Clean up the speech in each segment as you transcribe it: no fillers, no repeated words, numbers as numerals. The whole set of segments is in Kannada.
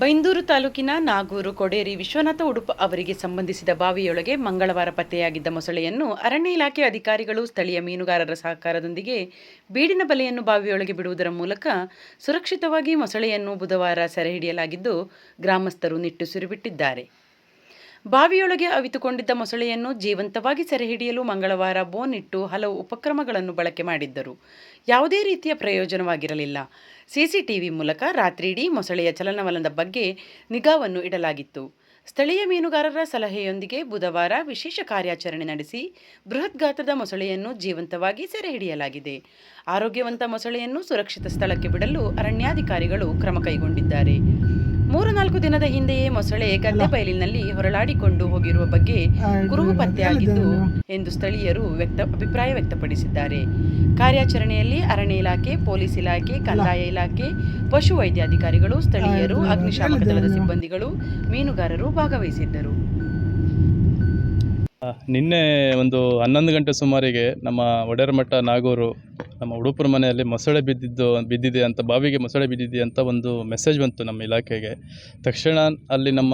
ಬೈಂದೂರು ತಾಲೂಕಿನ ನಾಗೂರು ಕೊಡೇರಿ ವಿಶ್ವನಾಥ ಉಡುಪ ಅವರಿಗೆ ಸಂಬಂಧಿಸಿದ ಬಾವಿಯೊಳಗೆ ಮಂಗಳವಾರ ಪತ್ತೆಯಾಗಿದ್ದ ಮೊಸಳೆಯನ್ನು ಅರಣ್ಯ ಇಲಾಖೆ ಅಧಿಕಾರಿಗಳು ಸ್ಥಳೀಯ ಮೀನುಗಾರರ ಸಹಕಾರದೊಂದಿಗೆ ಬೀಡಿನ ಬಲೆಯನ್ನು ಬಾವಿಯೊಳಗೆ ಬಿಡುವುದರ ಮೂಲಕ ಸುರಕ್ಷಿತವಾಗಿ ಮೊಸಳೆಯನ್ನು ಬುಧವಾರ ಸೆರೆಹಿಡಿಯಲಾಗಿದ್ದು, ಗ್ರಾಮಸ್ಥರು ನಿಟ್ಟುಸಿರು ಬಿಟ್ಟಿದ್ದಾರೆ. ಬಾವಿಯೊಳಗೆ ಅವಿತುಕೊಂಡಿದ್ದ ಮೊಸಳೆಯನ್ನು ಜೀವಂತವಾಗಿ ಸೆರೆಹಿಡಿಯಲು ಮಂಗಳವಾರ ಬೋನ್ ಇಟ್ಟು ಹಲವು ಉಪಕ್ರಮಗಳನ್ನು ಬಳಕೆ ಮಾಡಿದ್ದರು. ಯಾವುದೇ ರೀತಿಯ ಪ್ರಯೋಜನವಾಗಿರಲಿಲ್ಲ. ಸಿಸಿಟಿವಿ ಮೂಲಕ ರಾತ್ರಿಯಿಡೀ ಮೊಸಳೆಯ ಚಲನವಲನದ ಬಗ್ಗೆ ನಿಗಾವನ್ನು ಇಡಲಾಗಿತ್ತು. ಸ್ಥಳೀಯ ಮೀನುಗಾರರ ಸಲಹೆಯೊಂದಿಗೆ ಬುಧವಾರ ವಿಶೇಷ ಕಾರ್ಯಾಚರಣೆ ನಡೆಸಿ ಬೃಹತ್ ಗಾತ್ರದ ಮೊಸಳೆಯನ್ನು ಜೀವಂತವಾಗಿ ಸೆರೆಹಿಡಿಯಲಾಗಿದೆ. ಆರೋಗ್ಯವಂತ ಮೊಸಳೆಯನ್ನು ಸುರಕ್ಷಿತ ಸ್ಥಳಕ್ಕೆ ಬಿಡಲು ಅರಣ್ಯಾಧಿಕಾರಿಗಳು ಕ್ರಮ ಕೈಗೊಂಡಿದ್ದಾರೆ. 3-4 ದಿನದ ಹಿಂದೆಯೇ ಮೊಸಳೆ ಗದ್ದೆ ಬಯಲಿನಲ್ಲಿ ಹೊರಳಾಡಿಕೊಂಡು ಹೋಗಿರುವ ಬಗ್ಗೆ ಕುರುಹು ಪತ್ತೆಯಾಗಿದ್ದು ಎಂದು ಸ್ಥಳೀಯರು ಅಭಿಪ್ರಾಯ ವ್ಯಕ್ತಪಡಿಸಿದ್ದಾರೆ. ಕಾರ್ಯಾಚರಣೆಯಲ್ಲಿ ಅರಣ್ಯ ಇಲಾಖೆ, ಪೊಲೀಸ್ ಇಲಾಖೆ, ಕಂದಾಯ ಇಲಾಖೆ, ಪಶು ವೈದ್ಯಾಧಿಕಾರಿಗಳು, ಸ್ಥಳೀಯರು, ಅಗ್ನಿಶಾಮಕ ದಳದ ಸಿಬ್ಬಂದಿಗಳು, ಮೀನುಗಾರರು ಭಾಗವಹಿಸಿದ್ದರು. ನಿನ್ನೆ ಒಂದು 11 ಗಂಟೆ ಸುಮಾರಿಗೆ ನಮ್ಮ ಒಡೆರಮಠ ನಾಗೂರು ನಮ್ಮ ಉಡುಪುರ ಮನೆಯಲ್ಲಿ ಮೊಸಳೆ ಬಿದ್ದಿದೆ ಅಂತ, ಬಾವಿಗೆ ಮೊಸಳೆ ಬಿದ್ದಿದೆ ಅಂತ ಒಂದು ಮೆಸೇಜ್ ಬಂತು ನಮ್ಮ ಇಲಾಖೆಗೆ. ತಕ್ಷಣ ಅಲ್ಲಿ ನಮ್ಮ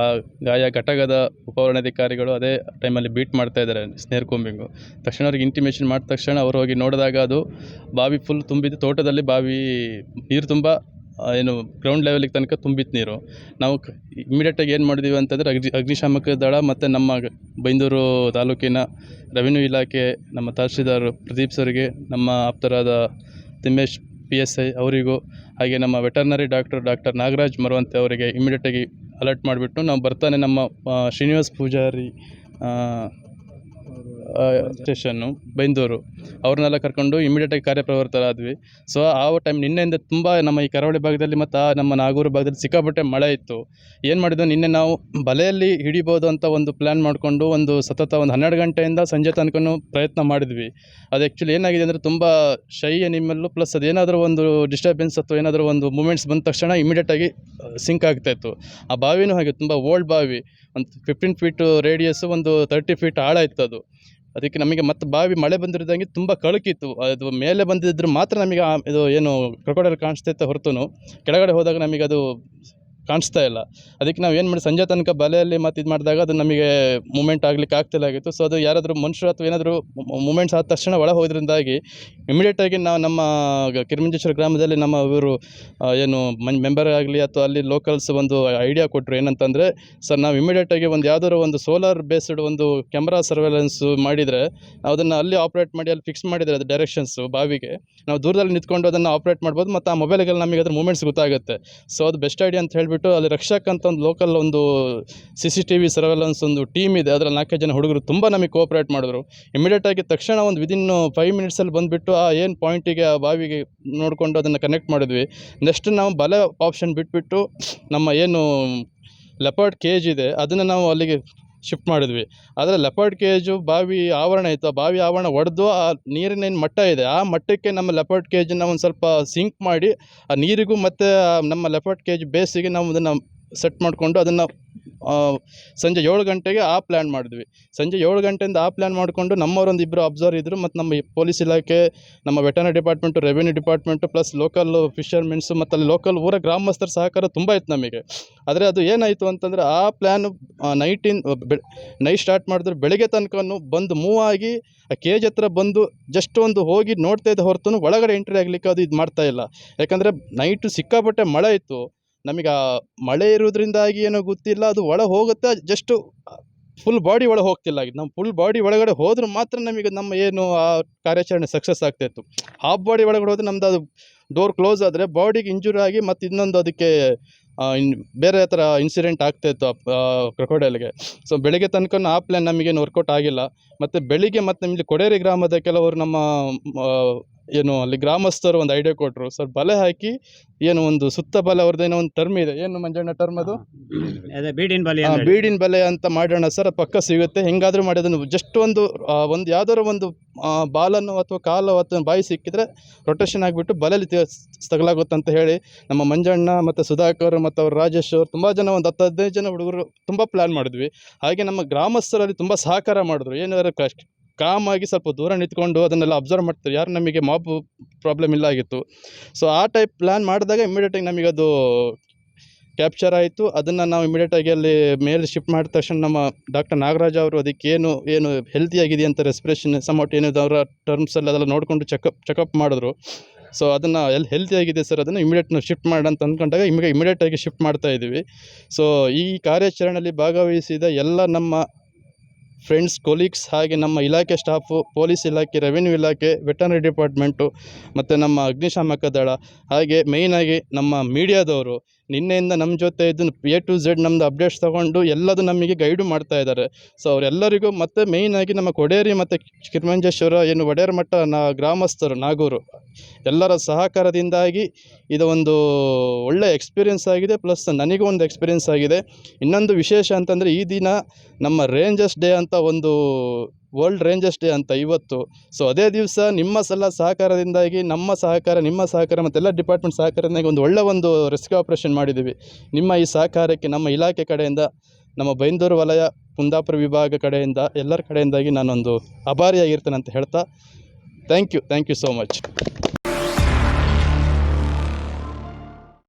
ಆ ಘಟಕದ ಉಪವರಣಾಧಿಕಾರಿಗಳು ಅದೇ ಟೈಮಲ್ಲಿ ಬೀಟ್ ಮಾಡ್ತಾ ಇದ್ದಾರೆ, ಸ್ನೇರ್ ಕೊಂಬಿಂಗು. ತಕ್ಷಣ ಅವ್ರಿಗೆ ಇಂಟಿಮೇಷನ್ ಮಾಡಿದ ತಕ್ಷಣ ಅವರು ಹೋಗಿ ನೋಡಿದಾಗ ಅದು ಬಾವಿ ಫುಲ್ ತುಂಬಿದ್ದು. ತೋಟದಲ್ಲಿ ಬಾವಿ ನೀರು ತುಂಬ ಏನು ಗ್ರೌಂಡ್ ಲೆವೆಲಿಗೆ ತನಕ ತುಂಬಿತ್ತು ನೀರು. ನಾವು ಇಮಿಡಿಯೇಟಾಗಿ ಏನು ಮಾಡಿದ್ದೀವಿ ಅಂತಂದರೆ ಅಗ್ನಿಶಾಮಕ ದಳ ಮತ್ತು ನಮ್ಮ ಬೈಂದೂರು ತಾಲೂಕಿನ ರೆವಿನ್ಯೂ ಇಲಾಖೆ, ನಮ್ಮ ತಹಶೀಲ್ದಾರ್ ಪ್ರದೀಪ್ ಸರ್ಗೆ, ನಮ್ಮ ಆಪ್ತರಾದ ತಿಮ್ಮೇಶ್ PSI ಅವರಿಗೂ, ಹಾಗೆ ನಮ್ಮ ವೆಟರ್ನರಿ ಡಾಕ್ಟರ್ ನಾಗರಾಜ್ ಮರವಂತೆ ಅವರಿಗೆ ಇಮಿಡಿಯೇಟಾಗಿ ಅಲರ್ಟ್ ಮಾಡಿಬಿಟ್ಟು ನಾವು ಬರ್ತಾನೆ ನಮ್ಮ ಶ್ರೀನಿವಾಸ್ ಪೂಜಾರಿ ಸ್ಟೇಷನ್ನು ಬೈಂದೂರು ಅವ್ರನ್ನೆಲ್ಲ ಕರ್ಕೊಂಡು ಇಮಿಡಿಯೇಟಾಗಿ ಕಾರ್ಯಪ್ರವೃತ್ತರಾದ್ವಿ. ಸೊ ಆ ಟೈಮ್ ನಿನ್ನೆಯಿಂದ ತುಂಬ ನಮ್ಮ ಈ ಕರಾವಳಿ ಭಾಗದಲ್ಲಿ ಮತ್ತು ನಮ್ಮ ನಾಗೂರು ಭಾಗದಲ್ಲಿ ಸಿಕ್ಕಾಪಟ್ಟೆ ಮಳೆ ಇತ್ತು. ಏನು ಮಾಡಿದ್ವಿ, ನಿನ್ನೆ ನಾವು ಬಲೆಯಲ್ಲಿ ಹಿಡಿಬೋದು ಅಂತ ಒಂದು ಪ್ಲ್ಯಾನ್ ಮಾಡಿಕೊಂಡು ಸತತ 12 ಗಂಟೆಯಿಂದ ಸಂಜೆ ತನಕ ಪ್ರಯತ್ನ ಮಾಡಿದ್ವಿ. ಅದು ಆ್ಯಕ್ಚುಲಿ ಏನಾಗಿದೆ ಅಂದರೆ ತುಂಬ ಶೈ ಅನಿಮಲ್ಲು, ಪ್ಲಸ್ ಅದೇನಾದರೂ ಒಂದು ಡಿಸ್ಟರ್ಬೆನ್ಸ್ ಅಥವಾ ಏನಾದರೂ ಒಂದು ಮೂಮೆಂಟ್ಸ್ ಬಂದ ತಕ್ಷಣ ಇಮಿಡಿಯೇಟಾಗಿ ಸಿಂಕ್ ಆಗ್ತಾಯಿತ್ತು. ಆ ಬಾವಿನೂ ಹಾಗೆ ತುಂಬ ಓಲ್ಡ್ ಬಾವಿ, ಒಂದು 15 ಫೀಟ್ ರೇಡಿಯಸ್ಸು, ಒಂದು 30 ಫೀಟ್ ಆಳ ಇತ್ತು ಅದು. ಅದಕ್ಕೆ ನಮಗೆ ಮತ್ತೆ ಬಾವಿ ಮಳೆ ಬಂದಿರೋದಂಗೆ ತುಂಬ ಕಳಕಿತ್ತು. ಅದು ಮೇಲೆ ಬಂದಿದ್ರೆ ಮಾತ್ರ ನಮಗೆ ಇದು ಏನು ಕ್ರೊಕೊಡೈಲ್ ಕಾಣಿಸ್ತೈತೆ ಹೊರತು ಕೆಳಗಡೆ ಹೋದಾಗ ನಮಗೆ ಅದು ಕಾಣಿಸ್ತಾ ಇಲ್ಲ. ಅದಕ್ಕೆ ನಾವು ಏನು ಮಾಡಿ ಸಂಜೆ ತನಕ ಬಲೆಯಲ್ಲಿ ಮತ್ತು ಇದು ಮಾಡಿದಾಗ ಅದು ನಮಗೆ ಮೂಮೆಂಟ್ ಆಗಲಿಕ್ಕೆ ಆಗ್ತಿಲ್ಲಾಗಿತ್ತು. ಸೊ ಅದು ಯಾರಾದರೂ ಮನುಷ್ಯರು ಅಥವಾ ಏನಾದರೂ ಮೂಮೆಂಟ್ಸ್ ಆದ ತಕ್ಷಣ ಒಳ ಹೋದ್ರಿಂದಾಗಿ ಇಮಿಡಿಯೇಟಾಗಿ ನಾವು ನಮ್ಮ ಕಿರಿಮಂಜೇಶ್ವರ ಗ್ರಾಮದಲ್ಲಿ ನಮ್ಮ ಇವರು ಏನು ಮೆಂಬರ್ ಆಗಲಿ ಅಥವಾ ಅಲ್ಲಿ ಲೋಕಲ್ಸ್ ಒಂದು ಐಡಿಯಾ ಕೊಟ್ಟರು. ಏನಂತಂದರೆ, ಸರ್ ನಾವು ಇಮಿಡಿಯೇಟಾಗಿ ಒಂದು ಯಾವುದಾದ್ರು ಒಂದು ಸೋಲಾರ್ ಬೇಸ್ಡ್ ಒಂದು ಕ್ಯಾಮ್ರಾ ಸರ್ವೆಲೆನ್ಸ್ ಮಾಡಿದರೆ, ನಾವು ಅದನ್ನು ಅಲ್ಲಿ ಆಪ್ರೇಟ್ ಮಾಡಿ ಅಲ್ಲಿ ಫಿಕ್ಸ್ ಮಾಡಿದರೆ ಅದು ಡೈರೆಕ್ಷನ್ಸು ಬಾವಿಗೆ, ನಾವು ದೂರದಲ್ಲಿ ನಿಂತ್ಕೊಂಡು ಅದನ್ನು ಆಪ್ರೇಟ್ ಮಾಡ್ಬೋದು ಮತ್ತು ಆ ಮೊಬೈಲ್ಗೆಲ್ಲ ನಮಗೆ ಅದ್ರ ಮೂಮೆಂಟ್ಸ್ ಗೊತ್ತಾಗುತ್ತೆ. ಸೊ ಅದು ಬೆಸ್ಟ್ ಐಡಿಯಾ ಅಂತ ಹೇಳಿಬಿಟ್ಟು ಅಲ್ಲಿ ರಕ್ಷಕ್ ಅಂತ ಒಂದು ಲೋಕಲ್ ಒಂದು CCTV ಸರ್ವೆಲೆನ್ಸ್ ಒಂದು ಟೀಮ್ ಇದೆ. ಅದರಲ್ಲಿ 4 ಜನ ಹುಡುಗರು ತುಂಬ ನಮಗೆ ಕೋಆಪ್ರೇಟ್ ಮಾಡಿದ್ರು. ಇಮಿಡಿಯೇಟಾಗಿ ತಕ್ಷಣ ಒಂದು ವಿದಿನ್ 5 ಮಿನಿಟ್ಸಲ್ಲಿ ಬಂದುಬಿಟ್ಟು ಆ ಏನು ಪಾಯಿಂಟಿಗೆ ಆ ಬಾವಿಗೆ ನೋಡಿಕೊಂಡು ಅದನ್ನು ಕನೆಕ್ಟ್ ಮಾಡಿದ್ವಿ. ನೆಕ್ಸ್ಟ್ ನಾವು ಬಲೆ ಆಪ್ಷನ್ ಬಿಟ್ಬಿಟ್ಟು ನಮ್ಮ ಏನು ಲೆಪರ್ಡ್ ಕೇಜ್ ಇದೆ ಅದನ್ನು ನಾವು ಅಲ್ಲಿಗೆ ಶಿಫ್ಟ್ ಮಾಡಿದ್ವಿ. ಆದರೆ ಲೆಪರ್ಡ್ ಕೇಜು ಬಾವಿ ಆವರಣ ಇತ್ತು, ಆ ಬಾವಿ ಆವರಣ ಒಡೆದು ಆ ನೀರಿನ ಏನು ಮಟ್ಟ ಇದೆ ಆ ಮಟ್ಟಕ್ಕೆ ನಮ್ಮ ಲೆಪರ್ಡ್ ಕೇಜನ್ನು ಒಂದು ಸ್ವಲ್ಪ ಸಿಂಕ್ ಮಾಡಿ ಆ ನೀರಿಗೂ ಮತ್ತು ನಮ್ಮ ಲೆಪರ್ಡ್ ಕೇಜ್ ಬೇಸಿಗೆ ನಾವು ಅದನ್ನು ಸೆಟ್ ಮಾಡಿಕೊಂಡು ಅದನ್ನು ಸಂಜೆ 7 ಗಂಟೆಗೆ ಆ ಪ್ಲ್ಯಾನ್ ಮಾಡಿದ್ವಿ. ಸಂಜೆ 7 ಗಂಟೆಯಿಂದ ಆ ಪ್ಲ್ಯಾನ್ ಮಾಡಿಕೊಂಡು ನಮ್ಮವರೊಂದು 2 ಅಬ್ಸರ್ವರ್ ಇದ್ದರು ಮತ್ತು ನಮ್ಮ ಪೊಲೀಸ್ ಇಲಾಖೆ, ನಮ್ಮ veterinary department, revenue department, plus local fishermens ಮತ್ತು ಅಲ್ಲಿ ಲೋಕಲ್ ಊರ ಗ್ರಾಮಸ್ಥರ ಸಹಕಾರ ತುಂಬ ಇತ್ತು ನಮಗೆ. ಆದರೆ ಅದು ಏನಾಯಿತು ಅಂತಂದರೆ, ಆ ಪ್ಲ್ಯಾನು ನೈಟ್ ಸ್ಟಾರ್ಟ್ ಮಾಡಿದ್ರೆ ಬೆಳಗ್ಗೆ ತನಕ ಬಂದು ಮೂವ್ ಆಗಿ ಆ ಕೇಜ್ ಹತ್ರ ಬಂದು ಜಸ್ಟ್ ಒಂದು ಹೋಗಿ ನೋಡ್ತಾ ಇದ್ದ ಹೊರತು ಒಳಗಡೆ ಎಂಟ್ರಿ ಆಗಲಿಕ್ಕೆ ಅದು ಇದು ಮಾಡ್ತಾಯಿಲ್ಲ. ಯಾಕಂದರೆ ನೈಟು ಸಿಕ್ಕಾಪಟ್ಟೆ ಮಳೆ ಇತ್ತು. ನಮಗೆ ಆ ಮಳೆ ಇರೋದ್ರಿಂದಾಗಿ ಏನೋ ಗೊತ್ತಿಲ್ಲ, ಅದು ಒಳ ಹೋಗುತ್ತೆ, ಜಸ್ಟು ಫುಲ್ ಬಾಡಿ ಒಳಗೆ ಹೋಗ್ತಿಲ್ಲ. ನಮ್ಮ ಫುಲ್ ಬಾಡಿ ಒಳಗಡೆ ಹೋದ್ರೆ ಮಾತ್ರ ನಮಗೆ ನಮ್ಮ ಏನು ಆ ಕಾರ್ಯಾಚರಣೆ ಸಕ್ಸಸ್ ಆಗ್ತಾಯಿತ್ತು. ಹಾಫ್ ಬಾಡಿ ಒಳಗಡೆ ಹೋದರೆ ನಮ್ದು ಅದು ಡೋರ್ ಕ್ಲೋಸ್ ಆದರೆ ಬಾಡಿಗೆ ಇಂಜುರಿ ಆಗಿ ಮತ್ತು ಇನ್ನೊಂದು ಅದಕ್ಕೆ ಬೇರೆ ಥರ ಇನ್ಸಿಡೆಂಟ್ ಆಗ್ತಾಯಿತ್ತು ಕ್ರೊಕೊಡೈಲ್ಗೆ. ಸೊ ಬೆಳಗ್ಗೆ ತನಕ ಆ ಪ್ಲ್ಯಾನ್ ನಮಗೇನು ವರ್ಕೌಟ್ ಆಗಿಲ್ಲ. ಮತ್ತು ಬೆಳಿಗ್ಗೆ ಮತ್ತು ನಮ್ಮಲ್ಲಿ ಕೊಡೇರಿ ಗ್ರಾಮದ ಕೆಲವರು ನಮ್ಮ ಏನು ಅಲ್ಲಿ ಗ್ರಾಮಸ್ಥರು ಒಂದು ಐಡಿಯಾ ಕೊಟ್ಟರು. ಸರ್ ಬಲೆ ಹಾಕಿ ಏನು ಒಂದು ಸುತ್ತ ಬಲೆ, ಅವ್ರದ್ದೇನೋ ಒಂದು ಟರ್ಮ್ ಇದೆ, ಏನು ಮಂಜಣ್ಣ ಟರ್ಮ್ ಅದು ಬೀಡಿನ ಬಲೆ ಅಂತ ಮಾಡೋಣ ಸರ್, ಅದು ಪಕ್ಕ ಸಿಗುತ್ತೆ. ಹೆಂಗಾದರೂ ಮಾಡಿ ಅದನ್ನು ಜಸ್ಟ್ ಒಂದು ಯಾವುದಾದ್ರು ಒಂದು ಬಾಲನ್ನು ಅಥವಾ ಕಾಲು ಅಥವಾ ಬಾಯಿ ಸಿಕ್ಕಿದ್ರೆ ರೊಟೇಷನ್ ಆಗಿಬಿಟ್ಟು ಬಲೆಯಲ್ಲಿ ತಗಲಾಗುತ್ತೆ ಅಂತ ಹೇಳಿ ನಮ್ಮ ಮಂಜಣ್ಣ ಮತ್ತು ಸುಧಾಕರ್ ಮತ್ತು ಅವ್ರು ರಾಜೇಶ್ ಅವರು ತುಂಬ ಜನ, ಒಂದು 10-15 ಜನ ಹುಡುಗರು ತುಂಬ ಪ್ಲ್ಯಾನ್ ಮಾಡಿದ್ವಿ. ಹಾಗೆ ನಮ್ಮ ಗ್ರಾಮಸ್ಥರಲ್ಲಿ ತುಂಬ ಸಹಕಾರ ಮಾಡಿದ್ರು. ಏನಾದ್ರು ಕಾಮಾಗಿ ಸ್ವಲ್ಪ ದೂರ ನಿಂತ್ಕೊಂಡು ಅದನ್ನೆಲ್ಲ ಅಬ್ಸರ್ವ್ ಮಾಡ್ತಾರೆ, ಯಾರು ನಮಗೆ ಮಾಬ್ ಪ್ರಾಬ್ಲಮ್ ಇಲ್ಲ ಆಗಿತ್ತು. ಸೊ ಆ ಟೈಪ್ ಪ್ಲ್ಯಾನ್ ಮಾಡಿದಾಗ ಇಮಿಡಿಯೇಟಾಗಿ ನಮಗದು ಕ್ಯಾಪ್ಚರ್ ಆಯಿತು. ಅದನ್ನು ನಾವು ಇಮಿಡಿಯೇಟಾಗಿ ಅಲ್ಲಿ ಮೇಲೆ ಶಿಫ್ಟ್ ಮಾಡಿದ ತಕ್ಷಣ ನಮ್ಮ ಡಾಕ್ಟರ್ ನಾಗರಾಜ್ ಅವರು ಅದಕ್ಕೆ ಏನು ಹೆಲ್ತಿಯಾಗಿದೆ ಅಂತ ರೆಸ್ಪಿರೇಷನ್ ಸಮೌಟ್ ಏನಿದೆ ಅವರ ಟರ್ಮ್ಸಲ್ಲಿ ಅದೆಲ್ಲ ನೋಡಿಕೊಂಡು ಚೆಕಪ್ ಮಾಡಿದ್ರು. ಸೊ ಅದನ್ನು ಹೆಲ್ತಿಯಾಗಿದೆ ಸರ್, ಅದನ್ನು ಇಮಿಡಿಯೇಟ್ ನಾವು ಶಿಫ್ಟ್ ಮಾಡೋಣ ಅಂತ ಅಂದ್ಕೊಂಡಾಗ ಇಮಿಡಿಯೇಟಾಗಿ ಶಿಫ್ಟ್ ಮಾಡ್ತಾ ಇದ್ದೀವಿ. ಸೊ ಈ ಕಾರ್ಯಾಚರಣೆಯಲ್ಲಿ ಭಾಗವಹಿಸಿದ ಎಲ್ಲ ನಮ್ಮ ಫ್ರೆಂಡ್ಸ್, ಕೊಲೀಗ್ಸ್, ಹಾಗೆ ನಮ್ಮ ಇಲಾಖೆ ಸ್ಟಾಫು, ಪೊಲೀಸ್ ಇಲಾಖೆ, ರೆವಿನ್ಯೂ ಇಲಾಖೆ, ವೆಟರ್ನರಿ ಡಿಪಾರ್ಟ್ಮೆಂಟು ಮತ್ತು ನಮ್ಮ ಅಗ್ನಿಶಾಮಕ ದಳ, ಹಾಗೆ ಮೇಯ್ನಾಗಿ ನಮ್ಮ ಮೀಡಿಯಾದವರು ನಿನ್ನೆಯಿಂದ ನಮ್ಮ ಜೊತೆ ಇದ್ದು A to Z ನಮ್ಮದು ಅಪ್ಡೇಟ್ಸ್ ತೊಗೊಂಡು ಎಲ್ಲದು ನಮಗೆ ಗೈಡು ಮಾಡ್ತಾ ಇದ್ದಾರೆ. ಸೊ ಅವರೆಲ್ಲರಿಗೂ ಮತ್ತು ಮೇಯ್ನಾಗಿ ನಮ್ಮ ಕೊಡೇರಿ ಮತ್ತು ಕಿರ್ಮಂಜೇಶ್ವರ ಏನು ಒಡೆಯರ್ ಮಠ ಗ್ರಾಮಸ್ಥರು ನಾಗೂರು ಎಲ್ಲರ ಸಹಕಾರದಿಂದಾಗಿ ಇದು ಒಂದು ಒಳ್ಳೆಯ ಎಕ್ಸ್ಪೀರಿಯೆನ್ಸ್ ಆಗಿದೆ. ಪ್ಲಸ್ ನನಗೂ ಒಂದು ಎಕ್ಸ್ಪೀರಿಯೆನ್ಸ್ ಆಗಿದೆ. ಇನ್ನೊಂದು ವಿಶೇಷ ಅಂತಂದರೆ ಈ ದಿನ ನಮ್ಮ ರೇಂಜರ್ಸ್ ಡೇ ಅಂತ ಒಂದು ವರ್ಲ್ಡ್ ರೇಂಜರ್ಸ್ ಡೇ ಅಂತ ಇವತ್ತು. ಸೊ ಅದೇ ದಿವಸ ನಿಮ್ಮ ಸಹಕಾರದಿಂದಾಗಿ ನಮ್ಮ ಸಹಕಾರ, ನಿಮ್ಮ ಸಹಕಾರ ಮತ್ತು ಎಲ್ಲ ಡಿಪಾರ್ಟ್ಮೆಂಟ್ ಸಹಕಾರದಿಂದಾಗಿ ಒಂದು ರೆಸ್ಕ್ಯೂ ಆಪರೇಷನ್ ಮಾಡಿದ್ದೀವಿ. ನಿಮ್ಮ ಈ ಸಹಕಾರಕ್ಕೆ ನಮ್ಮ ಇಲಾಖೆ ಕಡೆಯಿಂದ, ನಮ್ಮ ಬೈಂದೂರು ವಲಯ ಕುಂದಾಪುರ ವಿಭಾಗ ಕಡೆಯಿಂದ, ಎಲ್ಲರ ಕಡೆಯಿಂದಾಗಿ ನಾನೊಂದು ಆಭಾರಿಯಾಗಿರ್ತೇನೆ ಅಂತ ಹೇಳ್ತಾ ಥ್ಯಾಂಕ್ ಯು ಸೋ ಮಚ್.